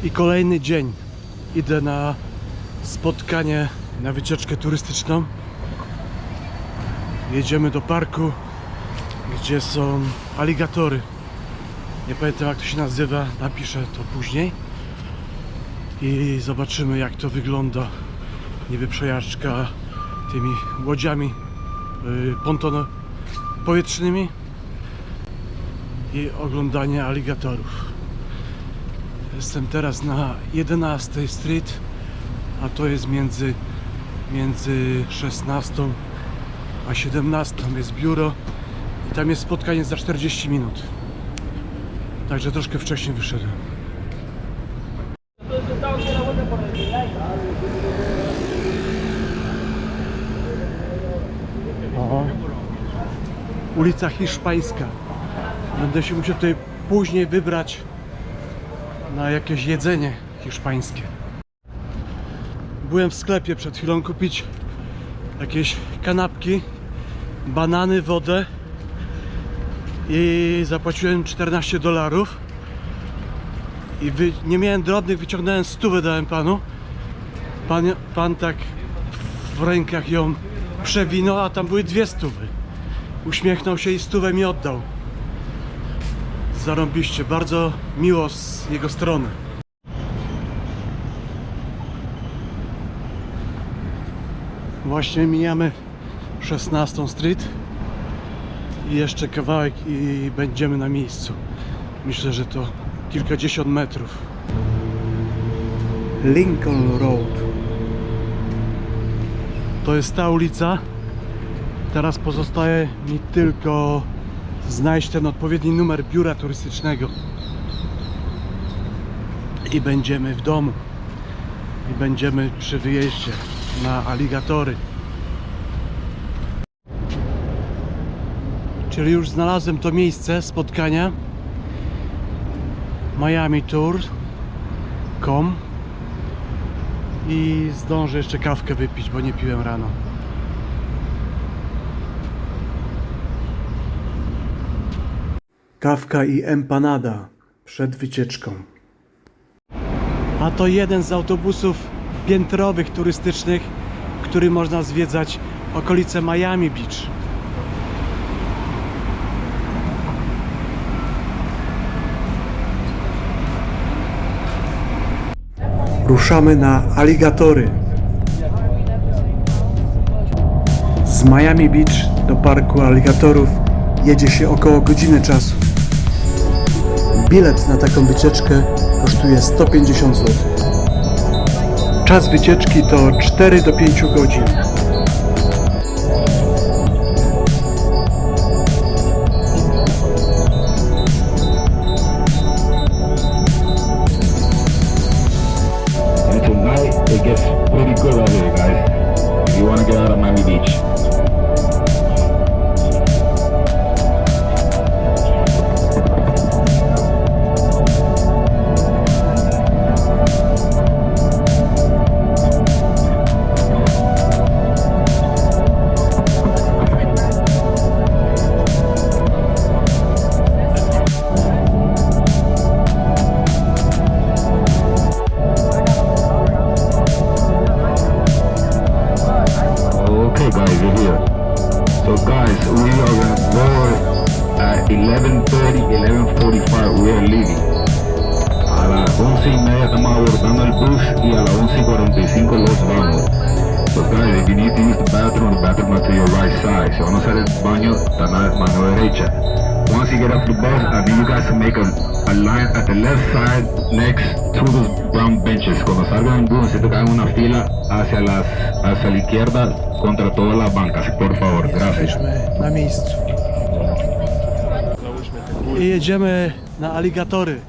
I kolejny dzień. Idę na spotkanie, na wycieczkę turystyczną. Jedziemy do parku, gdzie są aligatory. Nie pamiętam, jak to się nazywa, napiszę to później. I zobaczymy, jak to wygląda. Niby przejażdżka tymi łodziami powietrznymi i oglądanie aligatorów. Jestem teraz na 11 Street, a to jest między 16 a 17 jest biuro i tam jest spotkanie za 40 minut. Także troszkę wcześniej wyszedłem. O, ulica Hiszpańska. Będę się musiał tutaj później wybrać na jakieś jedzenie hiszpańskie. Byłem w sklepie przed chwilą kupić jakieś kanapki, banany, wodę i zapłaciłem $14 i nie miałem drobnych, wyciągnąłem 100, dałem panu. Pan tak w rękach ją przewinął, a tam były 200. Uśmiechnął się i 100 mi oddał. Zarąbiście, bardzo miło z jego strony. Właśnie mijamy 16 Street i jeszcze kawałek i będziemy na miejscu. Myślę, że to kilkadziesiąt metrów. Lincoln Road. To jest ta ulica. Teraz pozostaje mi tylko znaleźć ten odpowiedni numer biura turystycznego i będziemy w domu i będziemy przy wyjeździe na aligatory. Czyli już znalazłem to miejsce spotkania, miamitour.com, i zdążę jeszcze kawkę wypić, bo nie piłem rano. Kawka i empanada przed wycieczką. A to jeden z autobusów piętrowych turystycznych, który można zwiedzać okolice Miami Beach. Ruszamy na aligatory. Z Miami Beach do parku aligatorów jedzie się około godziny czasu. Bilet na taką wycieczkę kosztuje 150 zł. Czas wycieczki to 4 do 5 godzin. And tonight it gets pretty good out here, guys. If you want to get out of Miami Beach. Okay guys, we're here. So guys, we are gonna board at 11:30, 11:45 we are leaving. A las 11:30 estamos abordando el bus y a las 11:45 los vamos. So guys, if you need to use the bathroom is to your right side. Si van a usar el baño, está a la mano derecha. Once you get off the bus, I need you guys to make a line at the left side next to those brown benches. Cuando salgan del bus, necesito que hagan una fila hacia la izquierda contra todas las bancas, por favor. Gracias. Jesteśmy na miejscu. I jedziemy na aligatory.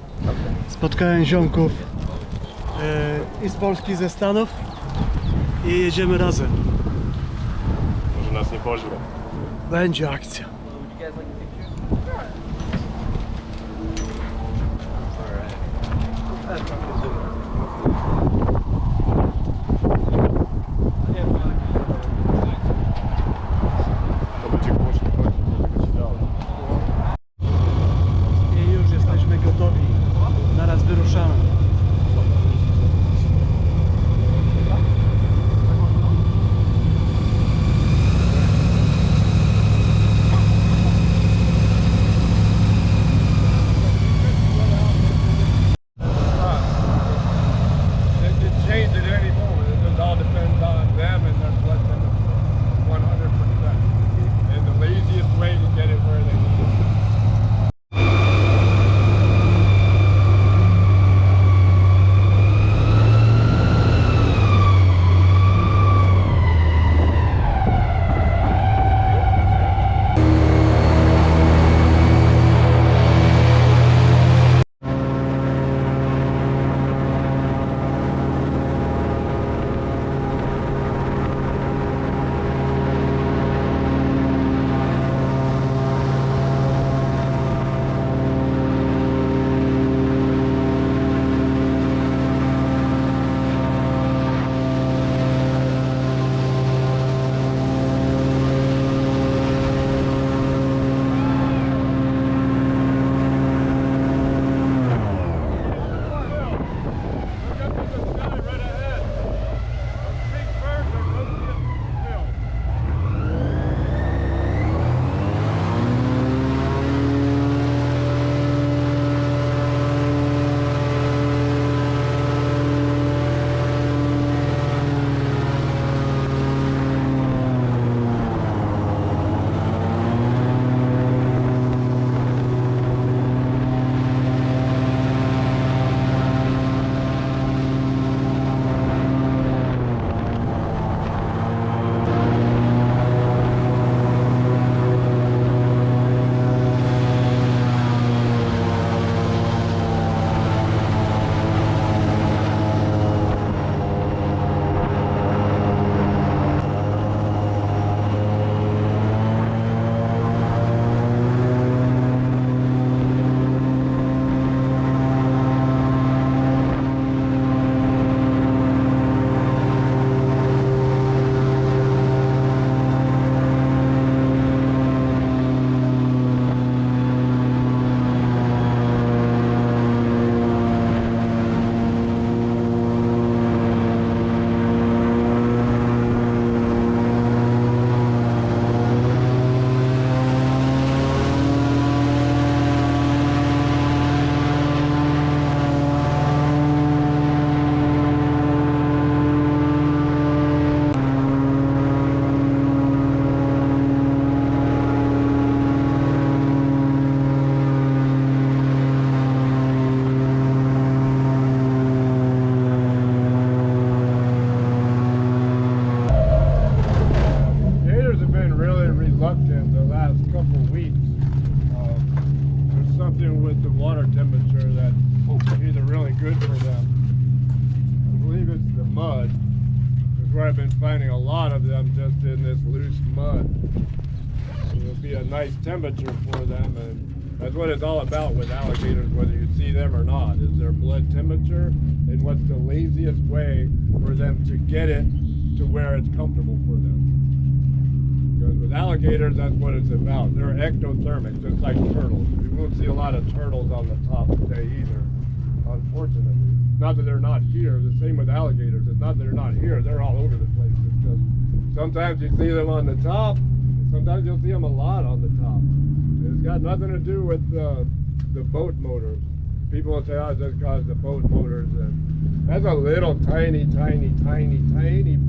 Spotkałem ziomków i z Polski, ze Stanów, i jedziemy razem. Może nas nie pożre. Będzie akcja. To będzie głośno, będzie dało. I już jesteśmy gotowi. Zaraz wyruszamy. I've been finding a lot of them just in this loose mud. It'll be a nice temperature for them, and that's what it's all about with alligators, whether you see them or not, is their blood temperature and what's the laziest way for them to get it to where it's comfortable for them. Because with alligators, that's what it's about. They're ectothermic, just like turtles. You won't see a lot of turtles on the top today either, unfortunately. Not that they're not here. The same with alligators. It's not that they're not here. They're all over the place. It's just sometimes you see them on the top. Sometimes you'll see them a lot on the top. It's got nothing to do with the boat motors. People will say, oh, it's just because the boat motors. And that's a little tiny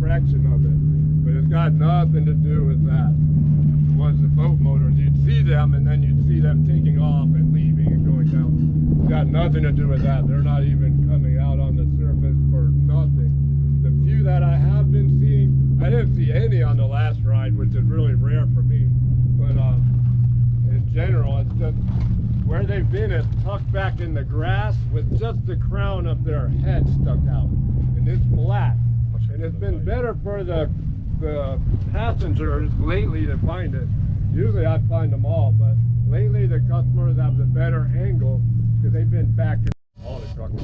fraction of it. But it's got nothing to do with that. Once the boat motors, you'd see them and then you'd see them taking off and leaving and going down. It's got nothing to do with that. They're not even coming out on the surface for nothing. The few that I have been seeing, I didn't see any on the last ride, which is really rare for me. But in general, it's just where they've been is tucked back in the grass with just the crown of their head stuck out. And it's black. And it's been better for the passengers lately to find it. Usually I find them all, but lately the customers have the better angle because they've been back in all the trucks.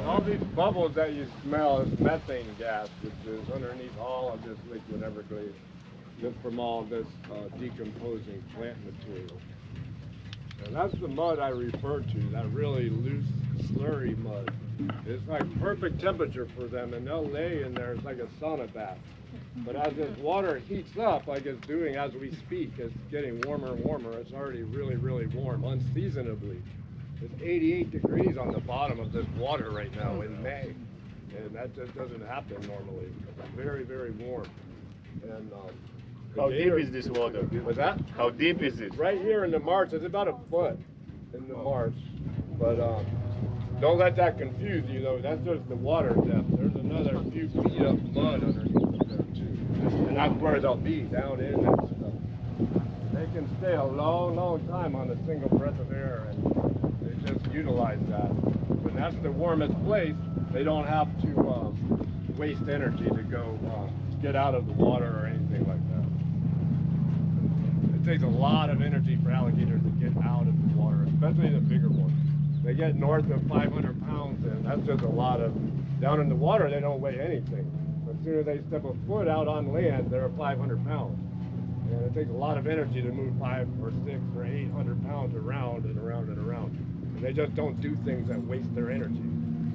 All these bubbles that you smell is methane gas, which is underneath all of this liquid Everglades, just from all this decomposing plant material. And that's the mud I referred to, that really loose, slurry mud. It's like perfect temperature for them, and they'll lay in there, it's like a sauna bath. But as this water heats up, like it's doing as we speak, it's getting warmer and warmer. It's already really, really warm, unseasonably. It's 88 degrees on the bottom of this water right now in May. And that just doesn't happen normally. It's very, very warm. And How deep is this water? What's that? How deep is it? Right here in the marsh, it's about a foot in the marsh. But don't let that confuse you though. That's just the water depth. There's another few feet of mud underneath of there too. And that's where they'll be, down in and stuff. They can stay a long, long time on a single breath of air, and they just utilize that. When that's the warmest place, they don't have to waste energy to go get out of the water or anything like that. It takes a lot of energy for alligators to get out of the water, especially the bigger ones. They get north of 500 pounds, and that's just a lot of, down in the water they don't weigh anything. But as soon as they step a foot out on land, they're 500 pounds. And it takes a lot of energy to move 500 or 600 or 800 pounds around and around and around. And they just don't do things that waste their energy.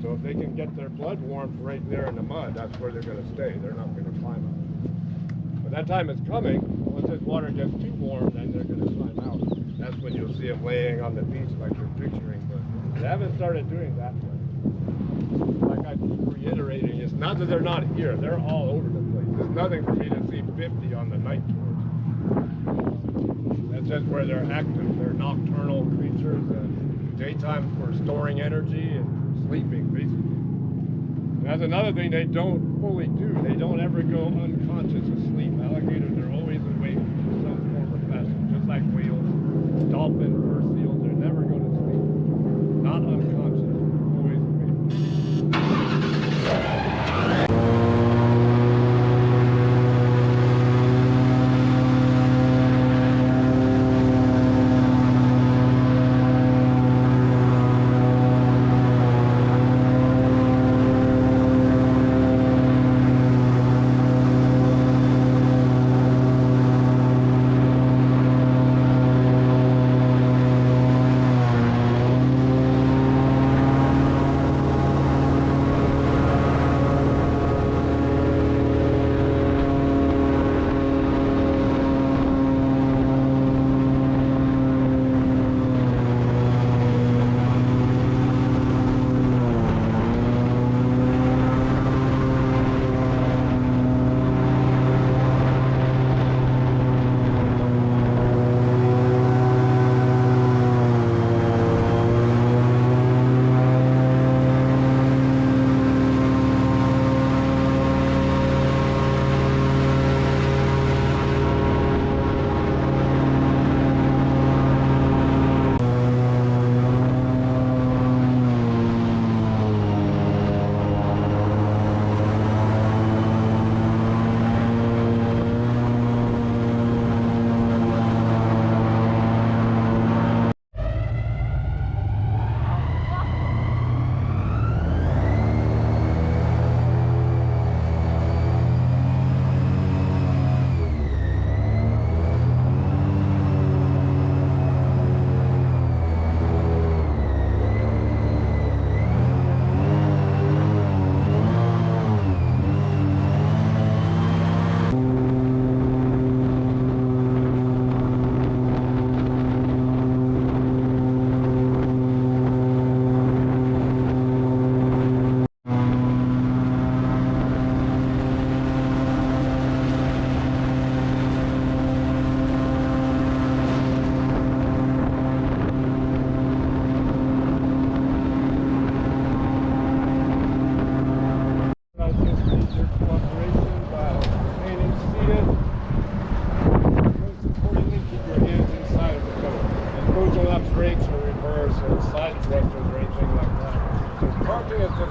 So if they can get their blood warmed right there in the mud, that's where they're going to stay. They're not going to climb out. But that time is coming. Once this water gets too warm, then they're going to climb out. That's when you'll see them laying on the beach like you're picturing. But they haven't started doing that yet. Like I keep reiterating, it's not that they're not here. They're all over the place. There's nothing for me to see 50 on the night tours. That's just where they're active. They're nocturnal creatures, and daytime for storing energy and sleeping, basically. And that's another thing they don't fully do. They don't ever go unconscious asleep. Alligators are always awake in some form or fashion, just like whales, dolphins, fur seals. They never go to sleep. Not unconscious, always awake.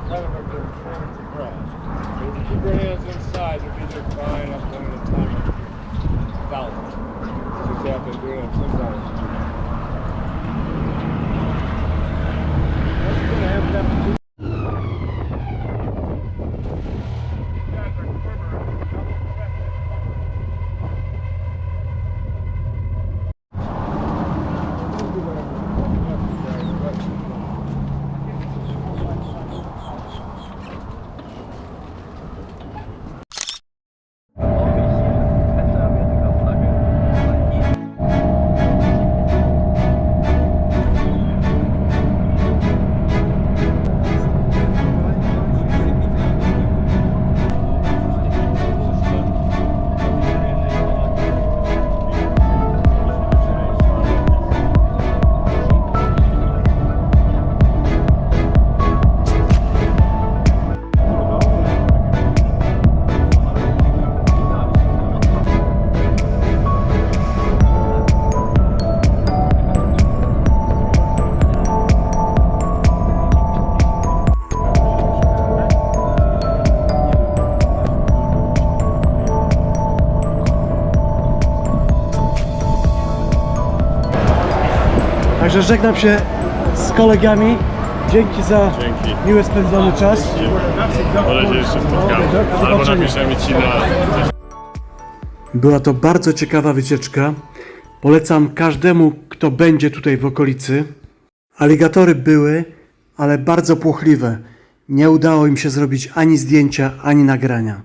kind of like they're trying to grass. So if you keep your hands inside, you'll be just fine up one at a time. Thousands. Just have been doing it sometimes. That's gonna have to do. Także żegnam się z kolegami. Dzięki za miły spędzony czas. Może się jeszcze spotkamy. Albo napiszemy ci na... Była to bardzo ciekawa wycieczka. Polecam każdemu, kto będzie tutaj w okolicy. Aligatory były, ale bardzo płochliwe. Nie udało im się zrobić ani zdjęcia, ani nagrania.